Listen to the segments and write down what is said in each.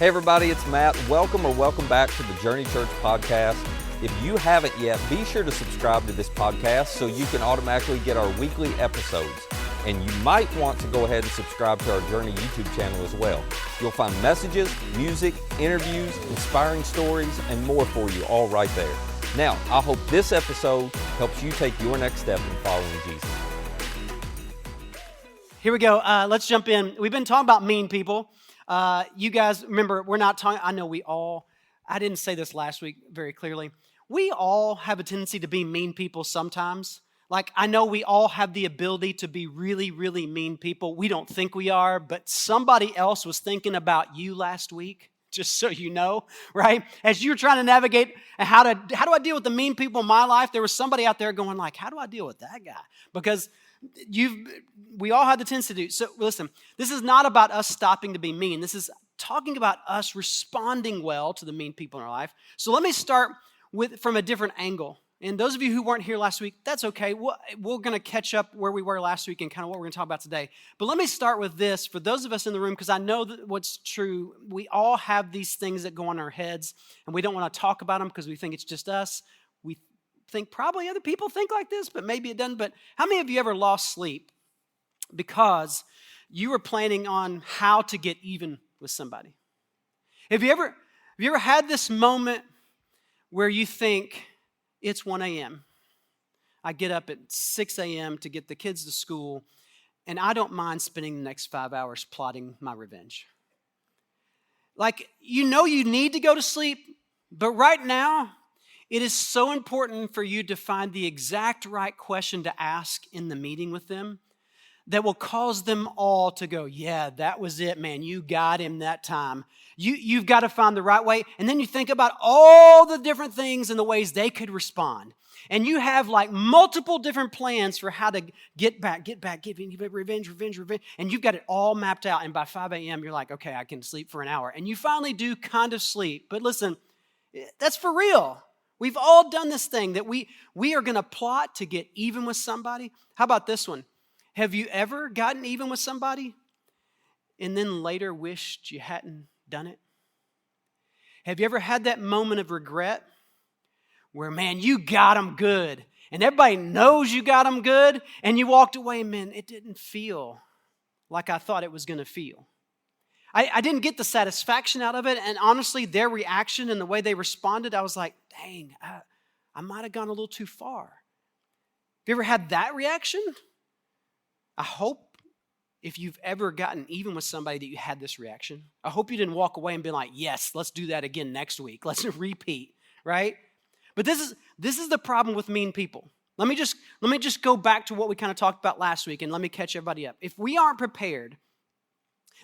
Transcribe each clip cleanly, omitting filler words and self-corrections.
Hey everybody, it's Matt. Welcome back to the Journey Church podcast. If you haven't yet, be sure to subscribe to this podcast so you can automatically get our weekly episodes. And you might want to go ahead and subscribe to our Journey YouTube channel as well. You'll find messages, music, interviews, inspiring stories, and more for you all right there. Now, I hope this episode helps you take your next step in following Jesus. Here we go. Let's jump in. We've been talking about mean people. You guys, remember, we're not talking, I didn't say this last week very clearly. We all have a tendency to be mean people sometimes. Like, I know we all have the ability to be really, really mean people. We don't think we are, but somebody else was thinking about you last week, just so you know, right? As you're trying to navigate how do I deal with the mean people in my life, there was somebody out there going like, how do I deal with that guy? Because we all have the tendency to do. So listen, this is not about us stopping to be mean. This is talking about us responding well to the mean people in our life. So let me start from a different angle. And those of you who weren't here last week, that's okay. We're going to catch up where we were last week and kind of what we're going to talk about today. But let me start with this for those of us in the room, because I know that what's true. We all have these things that go on our heads, and we don't want to talk about them because we think it's just us. We think probably other people think like this, but maybe it doesn't. But how many of you ever lost sleep because you were planning on how to get even with somebody? Have you ever had this moment where you think, it's 1 a.m. I get up at 6 a.m. to get the kids to school, and I don't mind spending the next 5 hours plotting my revenge. Like, you know you need to go to sleep, but right now, it is so important for you to find the exact right question to ask in the meeting with them that will cause them all to go, yeah, that was it, man. You got him that time. You've got to find the right way. And then you think about all the different things and the ways they could respond. And you have like multiple different plans for how to get back, revenge. And you've got it all mapped out. And by 5 a.m., you're like, okay, I can sleep for an hour. And you finally do kind of sleep. But listen, that's for real. We've all done this thing that we are going to plot to get even with somebody. How about this one? Have you ever gotten even with somebody and then later wished you hadn't done it? Have you ever had that moment of regret where, man, you got them good and everybody knows you got them good and you walked away and, man, it didn't feel like I thought it was going to feel. I didn't get the satisfaction out of it, and honestly, their reaction and the way they responded, I was like, dang, I might have gone a little too far. Have you ever had that reaction? I hope if you've ever gotten even with somebody that you had this reaction. I hope you didn't walk away and be like, yes, let's do that again next week. Let's repeat, right? But this is the problem with mean people. Let me just go back to what we kind of talked about last week and let me catch everybody up. If we aren't prepared,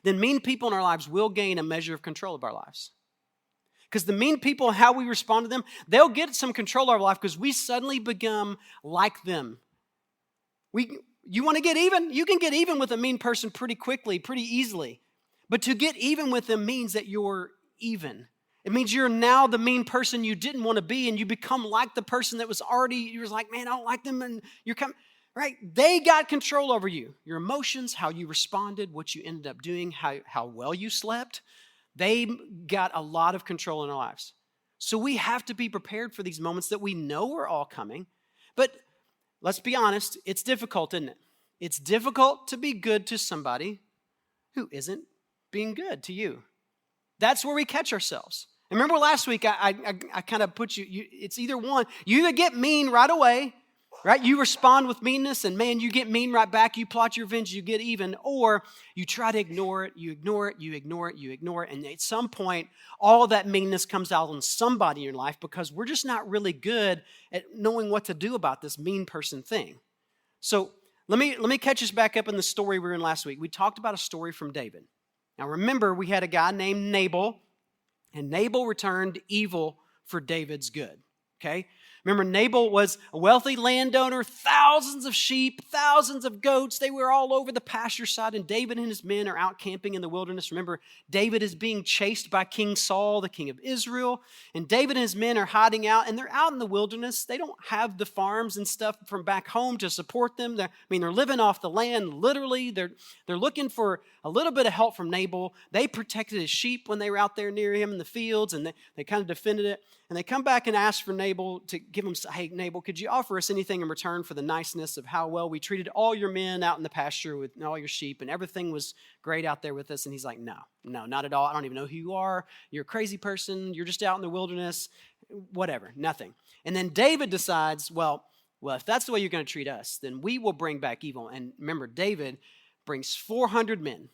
then mean people in our lives will gain a measure of control of our lives. Because the mean people, how we respond to them, they'll get some control of our life because we suddenly become like them. You want to get even? You can get even with a mean person pretty quickly, pretty easily. But to get even with them means that you're even. It means you're now the mean person you didn't want to be, and you become like the person that was already, you was like, man, I don't like them, and you're coming, right? They got control over you. Your emotions, how you responded, what you ended up doing, how well you slept. They got a lot of control in our lives. So we have to be prepared for these moments that we know are all coming. But let's be honest, it's difficult, isn't it? It's difficult to be good to somebody who isn't being good to you. That's where we catch ourselves. And remember last week, I kind of put you, it's either one. You either get mean right away, right? You respond with meanness and man, you get mean right back. You plot your revenge, you get even. Or you try to ignore it, you ignore it. And at some point, all of that meanness comes out on somebody in your life because we're just not really good at knowing what to do about this mean person thing. So let me catch us back up in the story we were in last week. We talked about a story from David. Now remember, we had a guy named Nabal, and Nabal returned evil for David's good, okay? Remember, Nabal was a wealthy landowner, thousands of sheep, thousands of goats. They were all over the pasture side, and David and his men are out camping in the wilderness. Remember, David is being chased by King Saul, the king of Israel, and David and his men are hiding out, and they're out in the wilderness. They don't have the farms and stuff from back home to support them. They're living off the land, literally. They're looking for a little bit of help from Nabal. They protected his sheep when they were out there near him in the fields, and they kind of defended it. And they come back and ask for Nabal to give him, hey, Nabal, could you offer us anything in return for the niceness of how well we treated all your men out in the pasture with all your sheep, and everything was great out there with us? And he's like, no, not at all. I don't even know who you are. You're a crazy person. You're just out in the wilderness. Whatever, nothing. And then David decides, well, if that's the way you're going to treat us, then we will bring back evil. And remember, David brings 400 men.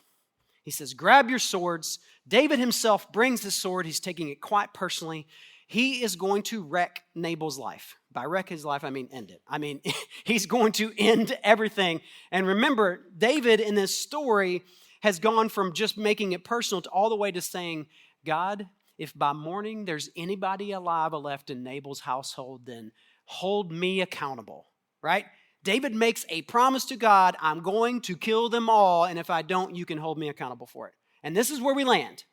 He says, grab your swords. David himself brings his sword. He's taking it quite personally. He is going to wreck Nabal's life. By wreck his life, I mean end it. I mean, he's going to end everything. And remember, David in this story has gone from just making it personal to all the way to saying, God, if by morning there's anybody alive left in Nabal's household, then hold me accountable, right? David makes a promise to God, I'm going to kill them all, and if I don't, you can hold me accountable for it. And this is where we land.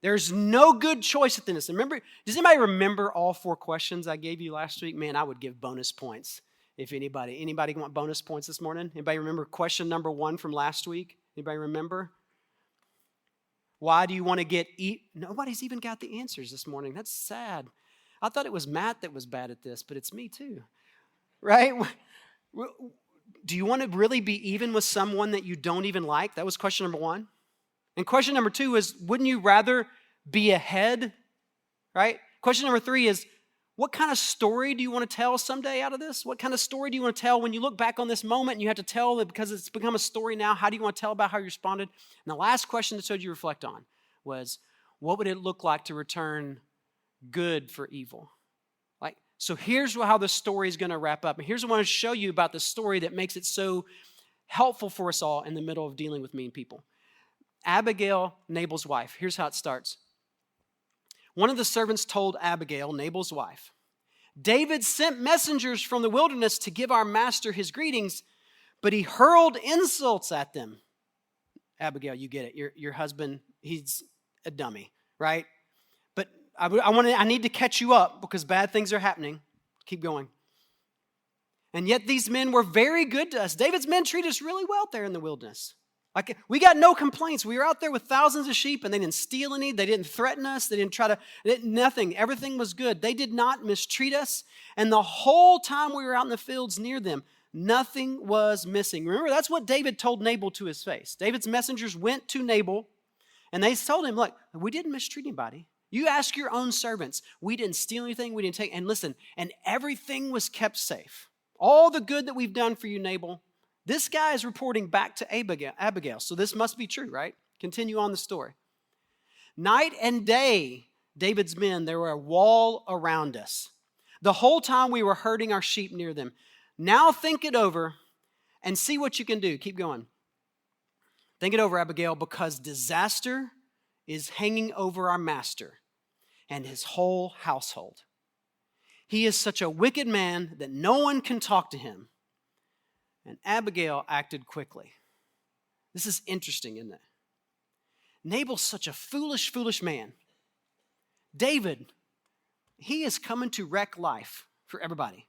There's no good choice within this. Remember, does anybody remember all 4 questions I gave you last week? Man, I would give bonus points if anybody want bonus points this morning? Anybody remember question number 1 from last week? Anybody remember? Why do you want to get Nobody's even got the answers this morning. That's sad. I thought it was Matt that was bad at this, but it's me too, right? Do you want to really be even with someone that you don't even like? That was question number 1. And question number 2 is, wouldn't you rather be ahead, right? Question number 3 is, what kind of story do you want to tell someday out of this? What kind of story do you want to tell when you look back on this moment and you have to tell it because it's become a story now? How do you want to tell about how you responded? And the last question that I told you to reflect on was, what would it look like to return good for evil? So here's how the story is going to wrap up. And here's what I want to show you about the story that makes it so helpful for us all in the middle of dealing with mean people. Abigail, Nabal's wife. Here's how it starts. One of the servants told Abigail, Nabal's wife, David sent messengers from the wilderness to give our master his greetings, but he hurled insults at them. Abigail, you get it. Your husband, he's a dummy, right? But I need to catch you up because bad things are happening. Keep going. And yet these men were very good to us. David's men treat us really well there in the wilderness. Like, we got no complaints. We were out there with thousands of sheep and they didn't steal any. They didn't threaten us. They didn't nothing. Everything was good. They did not mistreat us. And the whole time we were out in the fields near them, nothing was missing. Remember, that's what David told Nabal to his face. David's messengers went to Nabal and they told him, look, we didn't mistreat anybody. You ask your own servants. We didn't steal anything. We didn't take, and listen, and everything was kept safe. All the good that we've done for you, Nabal, this guy is reporting back to Abigail. So this must be true, right? Continue on the story. Night and day, David's men, there were a wall around us. The whole time we were herding our sheep near them. Now think it over and see what you can do. Keep going. Think it over, Abigail, because disaster is hanging over our master and his whole household. He is such a wicked man that no one can talk to him. And Abigail acted quickly. This is interesting, isn't it? Nabal's such a foolish man. David, he is coming to wreck life for everybody.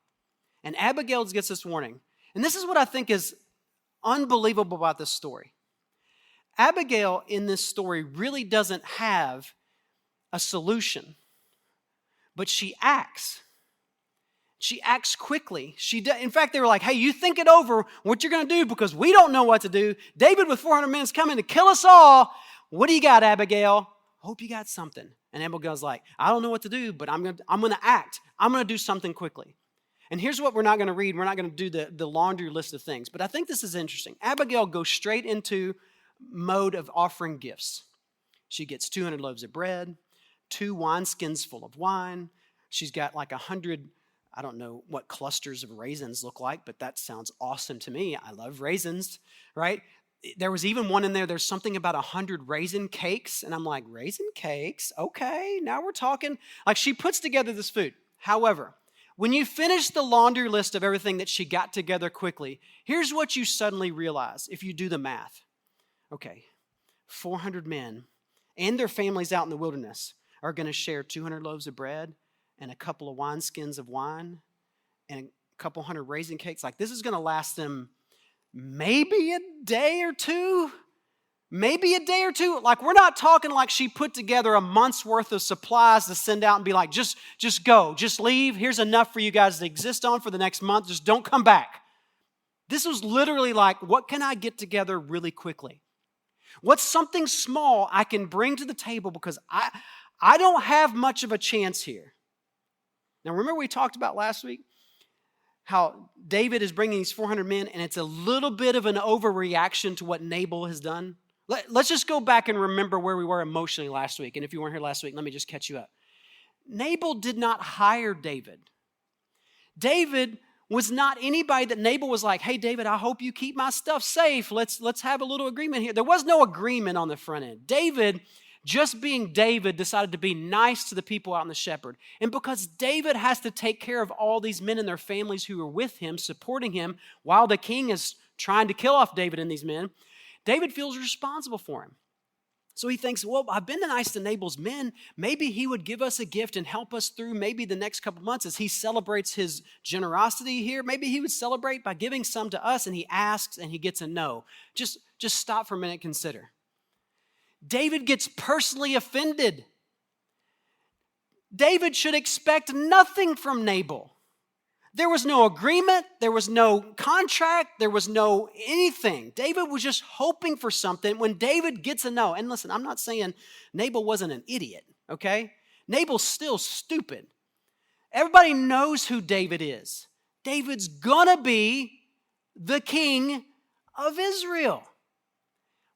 And Abigail gets this warning. And this is what I think is unbelievable about this story. Abigail in this story really doesn't have a solution, but she acts. She acts quickly. In fact, they were like, hey, you think it over what you're going to do because we don't know what to do. David with 400 men is coming to kill us all. What do you got, Abigail? Hope you got something. And Abigail's like, I don't know what to do, but I'm going to act. I'm going to do something quickly. And here's what we're not going to read. We're not going to do the laundry list of things, but I think this is interesting. Abigail goes straight into mode of offering gifts. She gets 200 loaves of bread, 2 wineskins full of wine. She's got like 100, I don't know what clusters of raisins look like, but that sounds awesome to me. I love raisins, right? There was even one in there, there's something about 100 raisin cakes. And I'm like, raisin cakes? Okay, now we're talking. Like, she puts together this food. However, When you finish the laundry list of everything that she got together quickly, here's what you suddenly realize if you do the math. Okay, 400 men and their families out in the wilderness are going to share 200 loaves of bread and a couple of wineskins of wine and a couple hundred raisin cakes. Like, this is going to last them maybe a day or two. Maybe a day or two. Like, we're not talking like she put together a month's worth of supplies to send out and be like, just go, just leave. Here's enough for you guys to exist on for the next month. Just don't come back. This was literally like, what can I get together really quickly? What's something small I can bring to the table because I don't have much of a chance here. Now, remember we talked about last week how David is bringing these 400 men, and it's a little bit of an overreaction to what Nabal has done. Let's just go back and remember where we were emotionally last week. And if you weren't here last week, let me just catch you up. Nabal did not hire David. David was not anybody that Nabal was like, hey, David, I hope you keep my stuff safe. Let's have a little agreement here. There was no agreement on the front end. David, just being David, decided to be nice to the people out in the shepherd. And because David has to take care of all these men and their families who are with him, supporting him, while the king is trying to kill off David and these men, David feels responsible for him. So he thinks, well, I've been nice to Nabal's men. Maybe he would give us a gift and help us through maybe the next couple months as he celebrates his generosity here. Maybe he would celebrate by giving some to us, and he asks and he gets a no. Just stop for a minute and consider. David gets personally offended. David should expect nothing from Nabal. There was no agreement. There was no contract. There was no anything. David was just hoping for something when David gets a no. And listen, I'm not saying Nabal wasn't an idiot, okay? Nabal's still stupid. Everybody knows who David is. David's gonna be the king of Israel.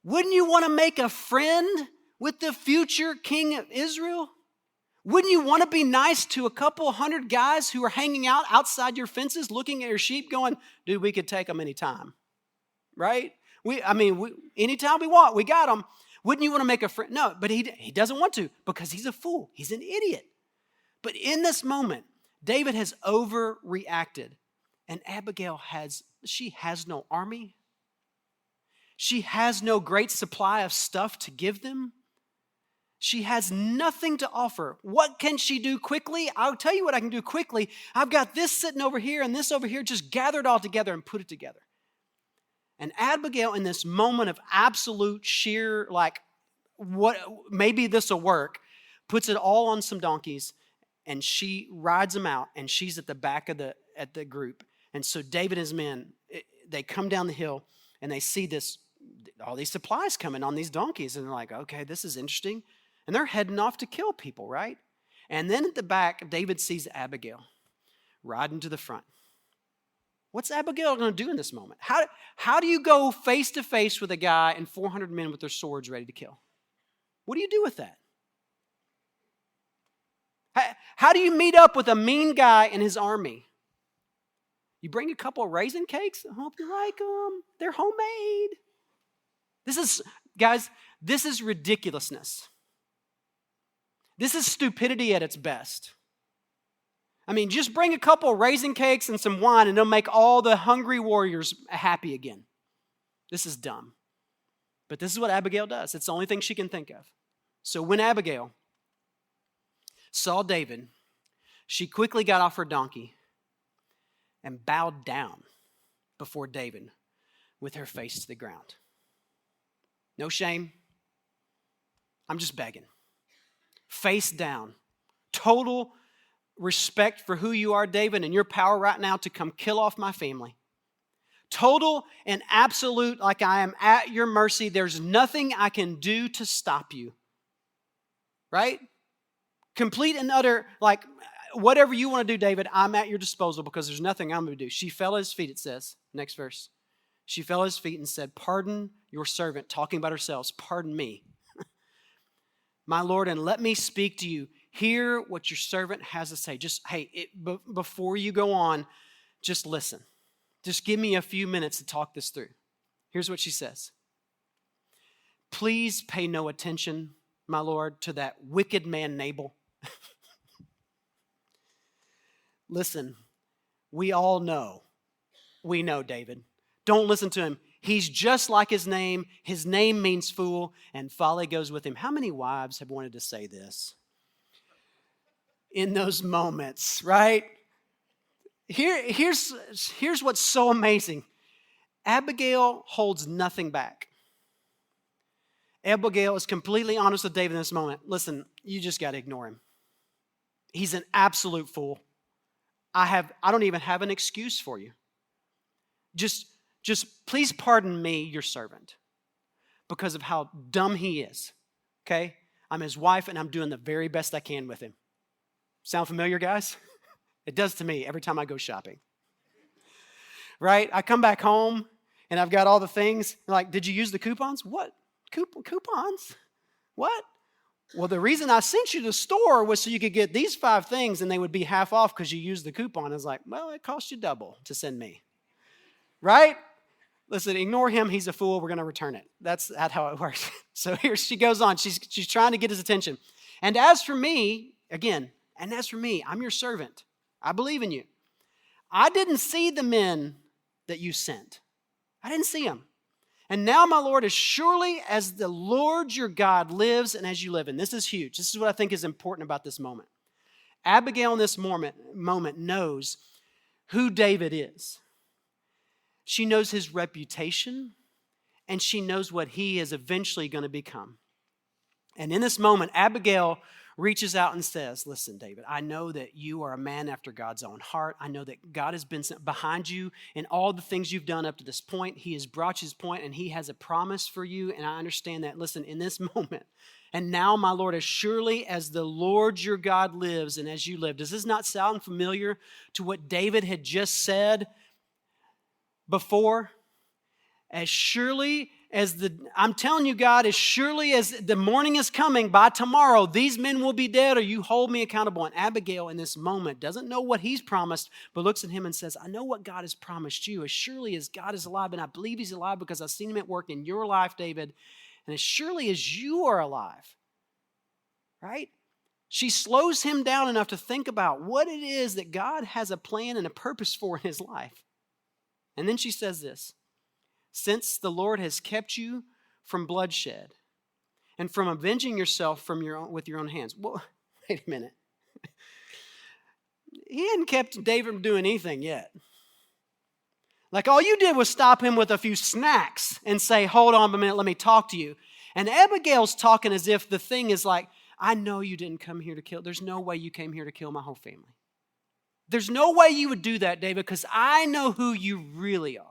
Wouldn't you want to make a friend with the future king of Israel? Wouldn't you want to be nice to a couple hundred guys who are hanging out outside your fences looking at your sheep going, dude, we could take them anytime, right? Anytime we want, we got them. Wouldn't you want to make a friend? No, but he doesn't want to because he's a fool. He's an idiot. But in this moment, David has overreacted, and Abigail has no army. She has no great supply of stuff to give them. She has nothing to offer. What can she do quickly? I'll tell you what I can do quickly. I've got this sitting over here and this over here. Just gather it all together and put it together. And Abigail, in this moment of absolute sheer, like, what, maybe this will work, puts it all on some donkeys, and she rides them out, and she's at the back of the group. And so David and his men, they come down the hill, and they see all these supplies coming on these donkeys, and they're like, okay, this is interesting. And they're heading off to kill people, right? And then at the back, David sees Abigail riding to the front. What's Abigail going to do in this moment? How do you go face to face with a guy and 400 men with their swords ready to kill? What do you do with that? How do you meet up with a mean guy and his army? You bring a couple of raisin cakes? I hope you like them. They're homemade. Guys, this is ridiculousness. This is stupidity at its best. I mean, just bring a couple of raisin cakes and some wine and it'll make all the hungry warriors happy again. This is dumb. But this is what Abigail does. It's the only thing she can think of. So when Abigail saw David, she quickly got off her donkey and bowed down before David with her face to the ground. No shame. I'm just begging. Face down. Total respect for who you are, David, and your power right now to come kill off my family. Total and absolute, like I am at your mercy. There's nothing I can do to stop you. Right? Complete and utter, like, whatever you want to do, David, I'm at your disposal because there's nothing I'm going to do. She fell at his feet, it says. Next verse. She fell at his feet and said, pardon your servant, talking about herself, pardon me. My Lord, and let me speak to you. Hear what your servant has to say. Just, before you go on, just listen. Just give me a few minutes to talk this through. Here's what she says. Please pay no attention, my Lord, to that wicked man Nabal. listen, we all know. We know David. Don't listen to him. He's just like his name. His name means fool, and folly goes with him. How many wives have wanted to say this in those moments, right? Here's what's so amazing. Abigail holds nothing back. Abigail is completely honest with David in this moment. Listen, you just got to ignore him. He's an absolute fool. I don't even have an excuse for you. Just please pardon me, your servant, because of how dumb he is. Okay? I'm his wife, and I'm doing the very best I can with him. Sound familiar, guys? It does to me every time I go shopping. Right? I come back home, and I've got all the things. Like, did you use the coupons? What? Coupons? What? Well, the reason I sent you to the store was so you could get these 5 things, and they would be half off because you used the coupon. I was like, well, it cost you double to send me. Right? Listen, ignore him. He's a fool. We're going to return it. That's how it works. So here she goes on. She's trying to get his attention. And as for me, again, I'm your servant. I believe in you. I didn't see the men that you sent. I didn't see them. And now, my Lord, as surely as the Lord your God lives and as you live. And this is huge. This is what I think is important about this moment. Abigail in this moment knows who David is. She knows his reputation, and she knows what he is eventually going to become. And in this moment, Abigail reaches out and says, listen, David, I know that you are a man after God's own heart. I know that God has been behind you in all the things you've done up to this point. He has brought you to this point, and he has a promise for you, and I understand that. Listen, in this moment, and now, my Lord, as surely as the Lord your God lives and as you live. Does this not sound familiar to what David had just said before? As surely as I'm telling you, God, as surely as the morning is coming, by tomorrow, these men will be dead, or you hold me accountable. And Abigail in this moment doesn't know what he's promised, but looks at him and says, I know what God has promised you. As surely as God is alive, and I believe he's alive because I've seen him at work in your life, David, and as surely as you are alive, right? She slows him down enough to think about what it is that God has a plan and a purpose for in his life. And then she says this, since the Lord has kept you from bloodshed and from avenging yourself with your own hands. Well, wait a minute. He hadn't kept David from doing anything yet. Like all you did was stop him with a few snacks and say, hold on a minute, let me talk to you. And Abigail's talking as if the thing is like, I know you didn't come here to kill. There's no way you came here to kill my whole family. There's no way you would do that, David, because I know who you really are.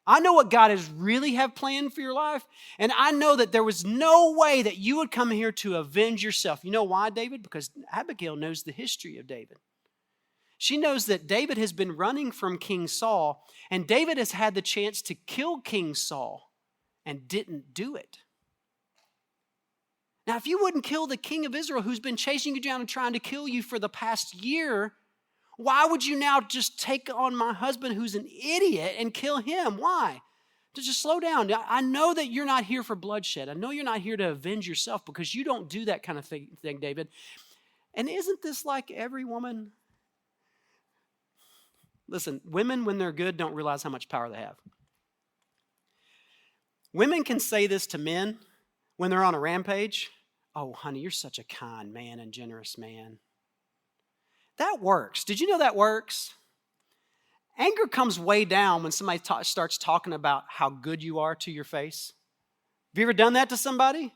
I know what God has really have planned for your life, and I know that there was no way that you would come here to avenge yourself. You know why, David? Because Abigail knows the history of David. She knows that David has been running from King Saul, and David has had the chance to kill King Saul and didn't do it. Now, if you wouldn't kill the king of Israel who's been chasing you down and trying to kill you for the past year, why would you now just take on my husband who's an idiot and kill him? Why? To just slow down. I know that you're not here for bloodshed. I know you're not here to avenge yourself because you don't do that kind of thing, David. And isn't this like every woman? Listen, women, when they're good, don't realize how much power they have. Women can say this to men when they're on a rampage. Oh, honey, you're such a kind man and generous man. That works. Did you know that works? Anger comes way down when somebody starts talking about how good you are to your face. Have you ever done that to somebody? Have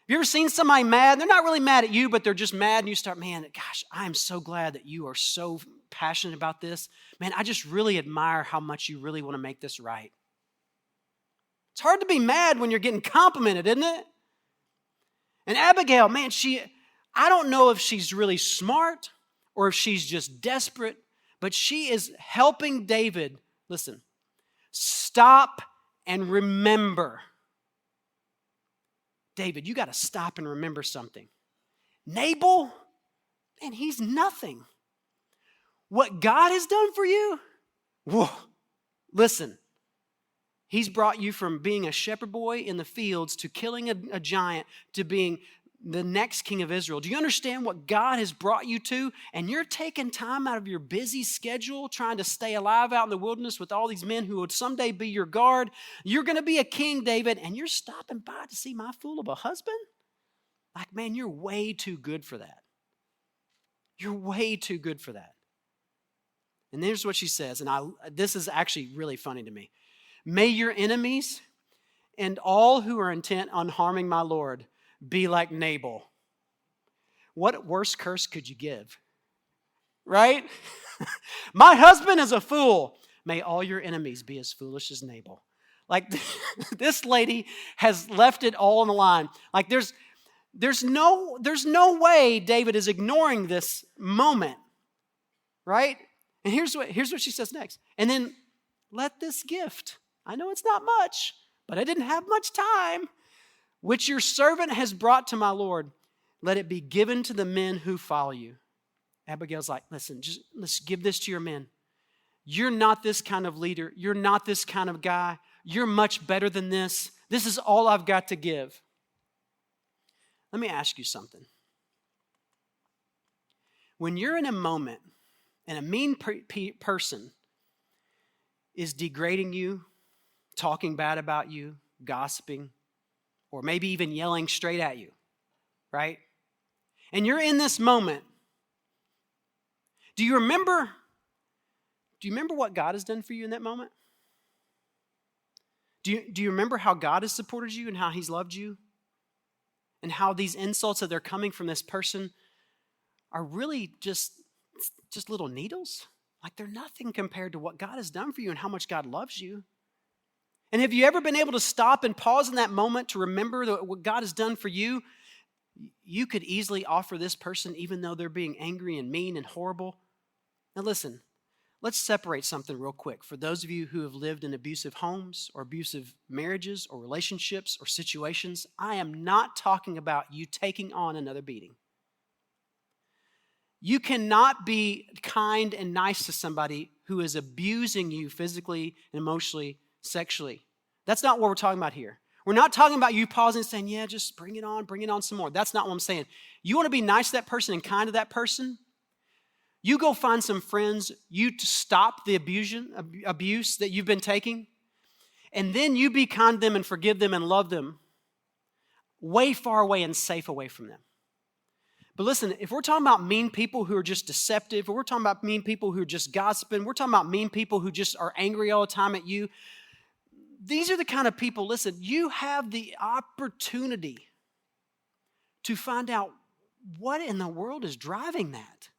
you ever seen somebody mad? They're not really mad at you, but they're just mad, and you start, man, gosh, I am so glad that you are so passionate about this. Man, I just really admire how much you really want to make this right. It's hard to be mad when you're getting complimented, isn't it? And Abigail, man, I don't know if she's really smart or if she's just desperate, but she is helping David, listen, stop and remember. David, you got to stop and remember something. Nabal, man, he's nothing. What God has done for you, whoa, listen, he's brought you from being a shepherd boy in the fields to killing a giant to being the next king of Israel? Do you understand what God has brought you to? And you're taking time out of your busy schedule trying to stay alive out in the wilderness with all these men who would someday be your guard. You're going to be a king, David, and you're stopping by to see my fool of a husband? Like, man, you're way too good for that. You're way too good for that. And here's what she says, and this is actually really funny to me. May your enemies and all who are intent on harming my Lord be like Nabal. What worse curse could you give? Right? My husband is a fool. May all your enemies be as foolish as Nabal. Like, this lady has left it all on the line. Like, there's no way David is ignoring this moment, right? And here's what she says next. And then let this gift, I know it's not much, but I didn't have much time, which your servant has brought to my Lord, let it be given to the men who follow you. Abigail's like, listen, let's give this to your men. You're not this kind of leader. You're not this kind of guy. You're much better than this. This is all I've got to give. Let me ask you something. When you're in a moment and a mean person is degrading you, talking bad about you, gossiping, or maybe even yelling straight at you, right? And you're in this moment. Do you remember what God has done for you in that moment? Do you remember how God has supported you and how he's loved you? And how these insults that they're coming from this person are really just little needles? Like, they're nothing compared to what God has done for you and how much God loves you. And have you ever been able to stop and pause in that moment to remember what God has done for you? You could easily offer this person, even though they're being angry and mean and horrible. Now listen, let's separate something real quick. For those of you who have lived in abusive homes or abusive marriages or relationships or situations, I am not talking about you taking on another beating. You cannot be kind and nice to somebody who is abusing you physically, emotionally, sexually. That's not what we're talking about here. We're not talking about you pausing and saying, yeah, just bring it on some more. That's not what I'm saying. You want to be nice to that person and kind to that person? You go find some friends, you to stop the abuse that you've been taking, and then you be kind to them and forgive them and love them way far away and safe away from them. But listen, if we're talking about mean people who are just deceptive, or we're talking about mean people who are just gossiping, we're talking about mean people who just are angry all the time at you, these are the kind of people, listen, you have the opportunity to find out what in the world is driving that.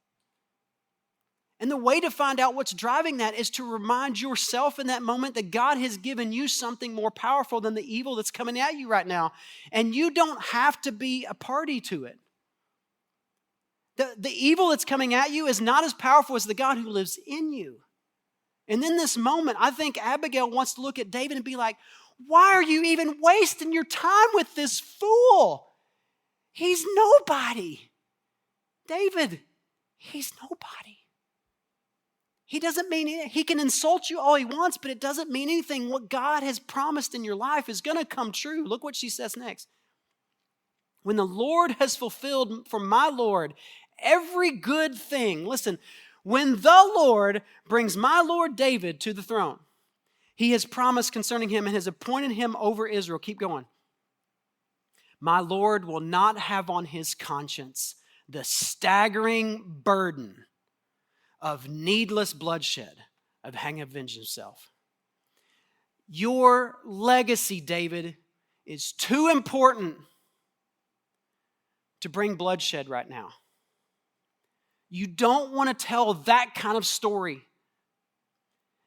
And the way to find out what's driving that is to remind yourself in that moment that God has given you something more powerful than the evil that's coming at you right now. And you don't have to be a party to it. The evil that's coming at you is not as powerful as the God who lives in you. And in this moment, I think Abigail wants to look at David and be like, why are you even wasting your time with this fool? He's nobody. David, he's nobody. He doesn't mean anything. He can insult you all he wants, but it doesn't mean anything. What God has promised in your life is going to come true. Look what she says next. When the Lord has fulfilled for my Lord every good thing, listen, when the Lord brings my Lord David to the throne, he has promised concerning him and has appointed him over Israel. Keep going. My Lord will not have on his conscience the staggering burden of needless bloodshed, of having avenged himself. Your legacy, David, is too important to bring bloodshed right now. You don't want to tell that kind of story.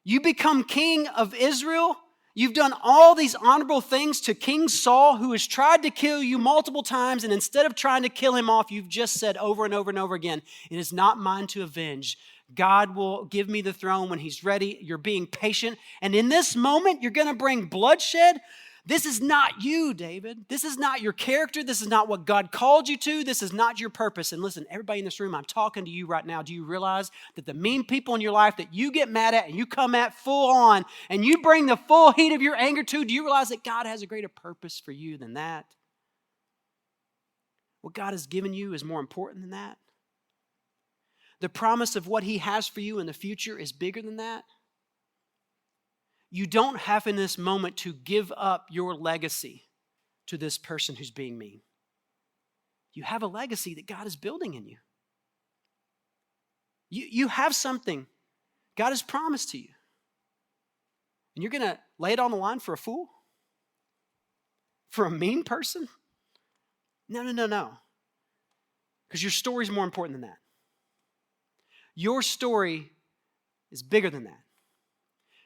You become king of Israel. You've done all these honorable things to King Saul, who has tried to kill you multiple times, and instead of trying to kill him off, you've just said over and over and over again, it is not mine to avenge. God will give me the throne when he's ready. You're being patient. And in this moment, you're going to bring bloodshed. This is not you, David. This is not your character. This is not what God called you to. This is not your purpose. And listen, everybody in this room, I'm talking to you right now. Do you realize that the mean people in your life that you get mad at and you come at full on and you bring the full heat of your anger to, do you realize that God has a greater purpose for you than that? what God has given you is more important than that? The promise of what he has for you in the future is bigger than that? You don't have in this moment to give up your legacy to this person who's being mean. You have a legacy that God is building in you. You have something God has promised to you. And you're going to lay it on the line for a fool? For a mean person? No. Because your story is more important than that. Your story is bigger than that.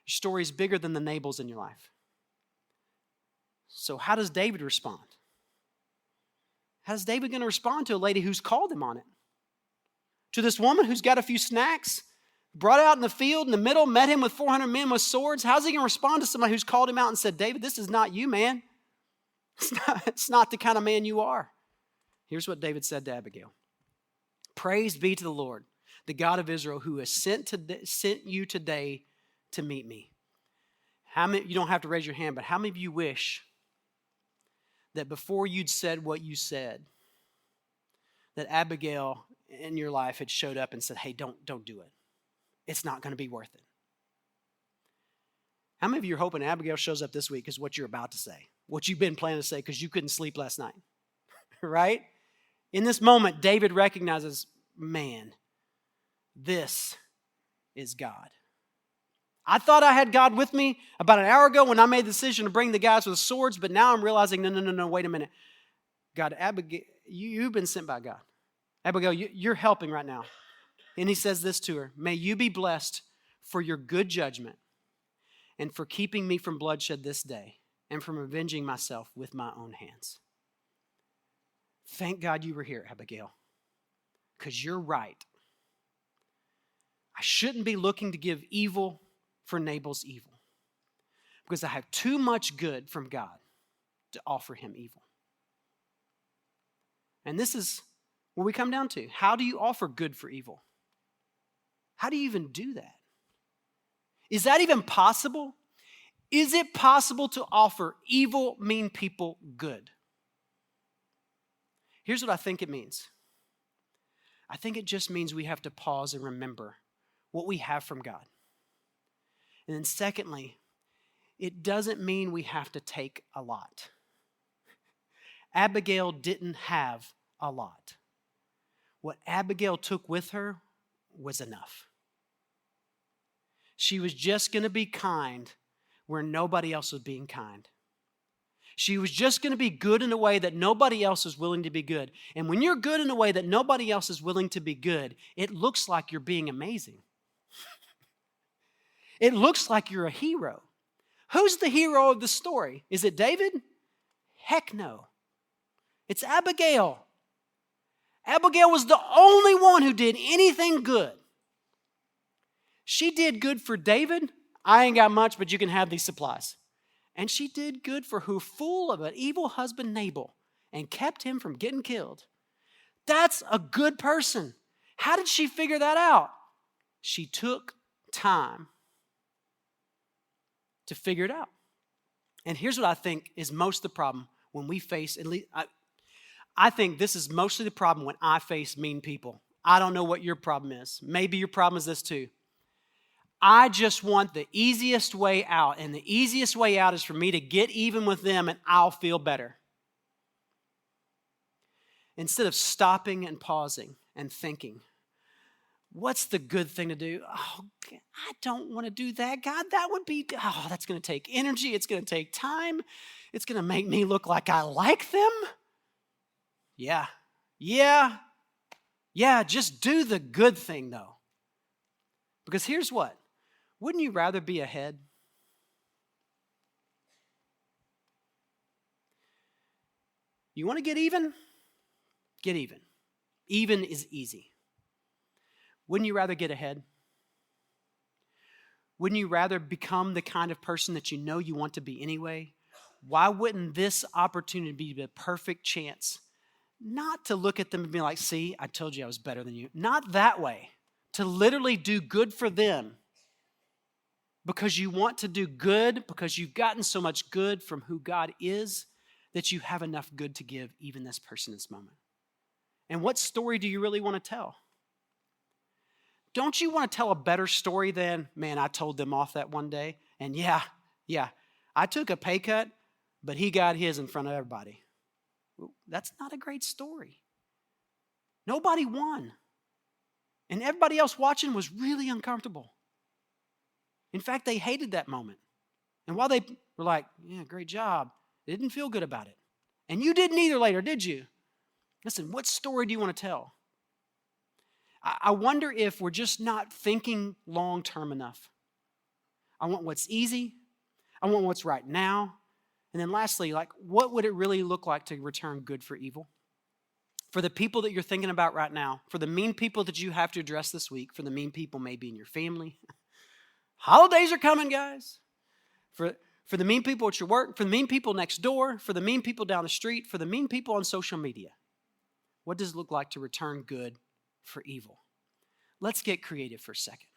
Your story is bigger than the Nabals in your life. So how does David respond? How's David going to respond to a lady who's called him on it? To this woman who's got a few snacks, brought out in the field in the middle, met him with 400 men with swords? How's he going to respond to somebody who's called him out and said, David, this is not you, man. It's not the kind of man you are. Here's what David said to Abigail. Praise be to the Lord, the God of Israel, who has sent you today to meet me. How many? You don't have to raise your hand, but how many of you wish that before you'd said what you said, that Abigail in your life had showed up and said, hey, don't do it. It's not going to be worth it. How many of you are hoping Abigail shows up this week because what you're about to say, what you've been planning to say because you couldn't sleep last night, right? In this moment, David recognizes, man, this is God. I thought I had God with me about an hour ago when I made the decision to bring the guys with swords, but now I'm realizing, no, wait a minute. God, Abigail, you've been sent by God. Abigail, you're helping right now. And he says this to her, may you be blessed for your good judgment and for keeping me from bloodshed this day and from avenging myself with my own hands. Thank God you were here, Abigail, because you're right. I shouldn't be looking to give evil for Nabal's evil because I have too much good from God to offer him evil. And this is what we come down to. How do you offer good for evil? How do you even do that? Is that even possible? Is it possible to offer evil, mean people good? Here's what I think it means. I think it just means we have to pause and remember what we have from God. And then secondly, it doesn't mean we have to take a lot. Abigail didn't have a lot. What Abigail took with her was enough. She was just going to be kind where nobody else was being kind. She was just going to be good in a way that nobody else is willing to be good. And when you're good in a way that nobody else is willing to be good, it looks like you're being amazing. It looks like you're a hero. Who's the hero of the story? Is it David? Heck no. It's Abigail. Abigail was the only one who did anything good. She did good for David. I ain't got much, but you can have these supplies. And she did good for her fool of an evil husband, Nabal, and kept him from getting killed. That's a good person. How did she figure that out? She took time to figure it out. And here's what I think is most the problem when we face, at least I think this is mostly the problem when I face mean people. I don't know what your problem is. Maybe your problem is this too. I just want the easiest way out, and the easiest way out is for me to get even with them and I'll feel better. Instead of stopping and pausing and thinking, what's the good thing to do? Oh, I don't want to do that. God, that would be, that's going to take energy. It's going to take time. It's going to make me look like I like them. Yeah, just do the good thing though. Because here's what. Wouldn't you rather be ahead? You want to get even? Get even. Even is easy. Wouldn't you rather get ahead? Wouldn't you rather become the kind of person that you know you want to be anyway? Why wouldn't this opportunity be the perfect chance? Not to look at them and be like, see, I told you I was better than you. Not that way. To literally do good for them. Because you want to do good, because you've gotten so much good from who God is, that you have enough good to give even this person in this moment. And what story do you really want to tell? Don't you want to tell a better story than, man, I told them off that one day, and yeah, I took a pay cut, but he got his in front of everybody. That's not a great story. Nobody won. And everybody else watching was really uncomfortable. In fact, they hated that moment. And while they were like, yeah, great job, they didn't feel good about it. And you didn't either later, did you? Listen, what story do you want to tell? I wonder if we're just not thinking long-term enough. I want what's easy. I want what's right now. And then lastly, what would it really look like to return good for evil? For the people that you're thinking about right now, for the mean people that you have to address this week, for the mean people maybe in your family. Holidays are coming, guys. For the mean people at your work, for the mean people next door, for the mean people down the street, for the mean people on social media. What does it look like to return good for evil? Let's get creative for a second.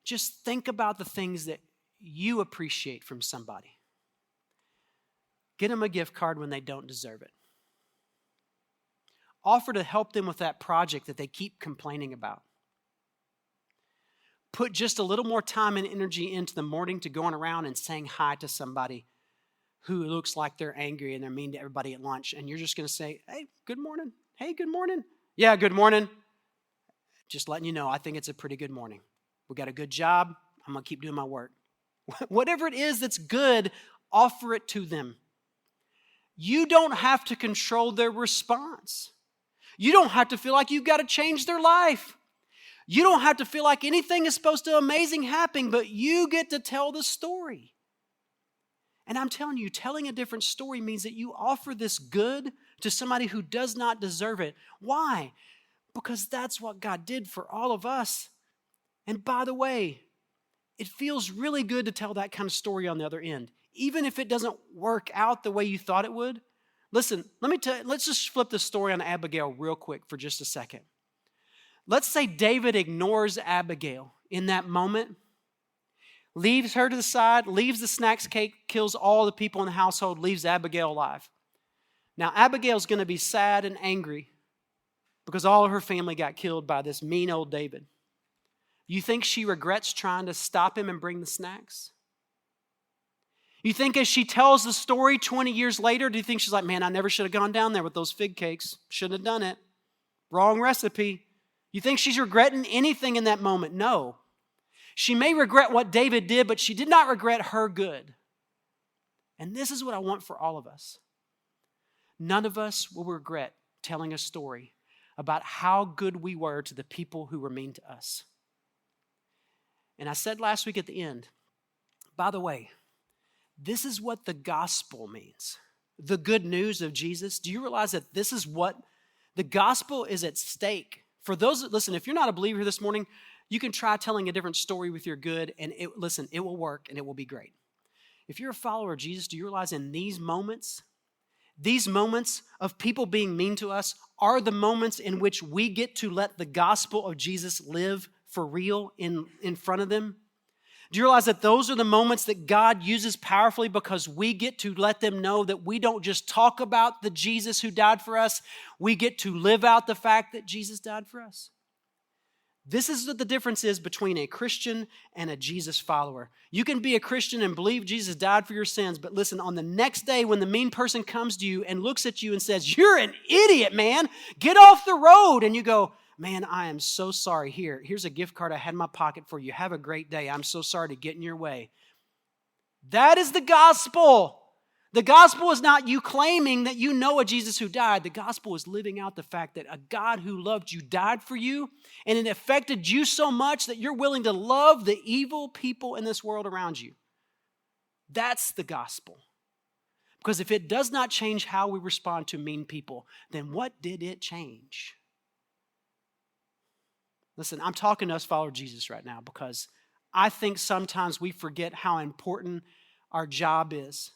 Just think about the things that you appreciate from somebody. Get them a gift card when they don't deserve it. Offer to help them with that project that they keep complaining about. Put just a little more time and energy into the morning to going around and saying hi to somebody who looks like they're angry and they're mean to everybody at lunch. And you're just going to say, hey, good morning. Hey, good morning. Yeah, good morning. Just letting you know, I think it's a pretty good morning. We got a good job. I'm going to keep doing my work. Whatever it is that's good, offer it to them. You don't have to control their response. You don't have to feel like you've got to change their life. You don't have to feel like anything is supposed to amazing happen, but you get to tell the story. And I'm telling you, telling a different story means that you offer this good to somebody who does not deserve it. Why? Because that's what God did for all of us. And by the way, it feels really good to tell that kind of story on the other end. Even if it doesn't work out the way you thought it would. Listen, let's just flip the story on Abigail real quick for just a second. Let's say David ignores Abigail in that moment, leaves her to the side, leaves the snacks cake, kills all the people in the household, leaves Abigail alive. Now, Abigail's going to be sad and angry because all of her family got killed by this mean old David. You think she regrets trying to stop him and bring the snacks? You think as she tells the story 20 years later, do you think she's like, man, I never should have gone down there with those fig cakes. Shouldn't have done it. Wrong recipe. You think she's regretting anything in that moment? No. She may regret what David did, but she did not regret her good. And this is what I want for all of us. None of us will regret telling a story about how good we were to the people who were mean to us. And I said last week at the end, by the way, this is what the gospel means. The good news of Jesus. Do you realize that this is what the gospel is at stake? For those, listen, if you're not a believer this morning, you can try telling a different story with your good, and it will work and it will be great. If you're a follower of Jesus, do you realize in these moments of people being mean to us are the moments in which we get to let the gospel of Jesus live for real in front of them? Do you realize that those are the moments that God uses powerfully because we get to let them know that we don't just talk about the Jesus who died for us, we get to live out the fact that Jesus died for us? This is what the difference is between a Christian and a Jesus follower. You can be a Christian and believe Jesus died for your sins, but listen, on the next day when the mean person comes to you and looks at you and says, you're an idiot, man, get off the road, and you go, man, I am so sorry. Here's a gift card I had in my pocket for you. Have a great day. I'm so sorry to get in your way. That is the gospel. The gospel is not you claiming that you know a Jesus who died. The gospel is living out the fact that a God who loved you died for you, and it affected you so much that you're willing to love the evil people in this world around you. That's the gospel. Because if it does not change how we respond to mean people, then what did it change? Listen, I'm talking to us followers of Jesus right now because I think sometimes we forget how important our job is.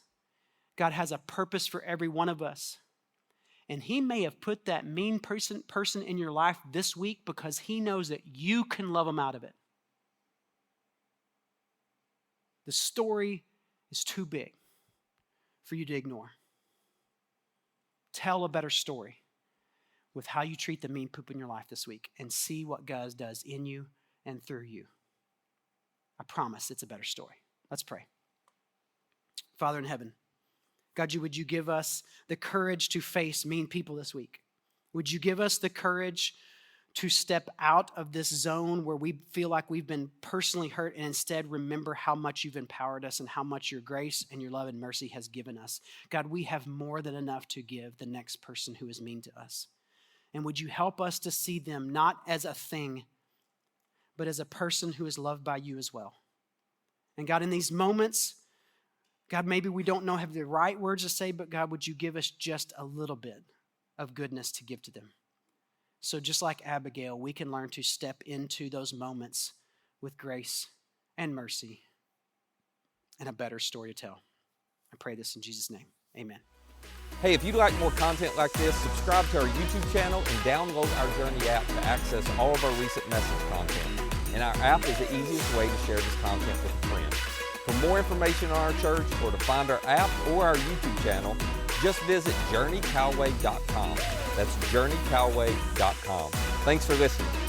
God has a purpose for every one of us. And He may have put that mean person in your life this week because He knows that you can love them out of it. The story is too big for you to ignore. Tell a better story. with how you treat the mean poop in your life this week and see what God does in you and through you. I promise it's a better story. Let's pray. Father in heaven, God, would you give us the courage to face mean people this week? Would you give us the courage to step out of this zone where we feel like we've been personally hurt and instead remember how much you've empowered us and how much your grace and your love and mercy has given us? God, we have more than enough to give the next person who is mean to us. And would you help us to see them not as a thing, but as a person who is loved by you as well? And God, in these moments, God, maybe we don't have the right words to say, but God, would you give us just a little bit of goodness to give to them? So just like Abigail, we can learn to step into those moments with grace and mercy and a better story to tell. I pray this in Jesus' name. Amen. Hey, if you'd like more content like this, subscribe to our YouTube channel and download our Journey app to access all of our recent message content. And our app is the easiest way to share this content with a friend. For more information on our church or to find our app or our YouTube channel, just visit journeycalway.com. That's journeycalway.com. Thanks for listening.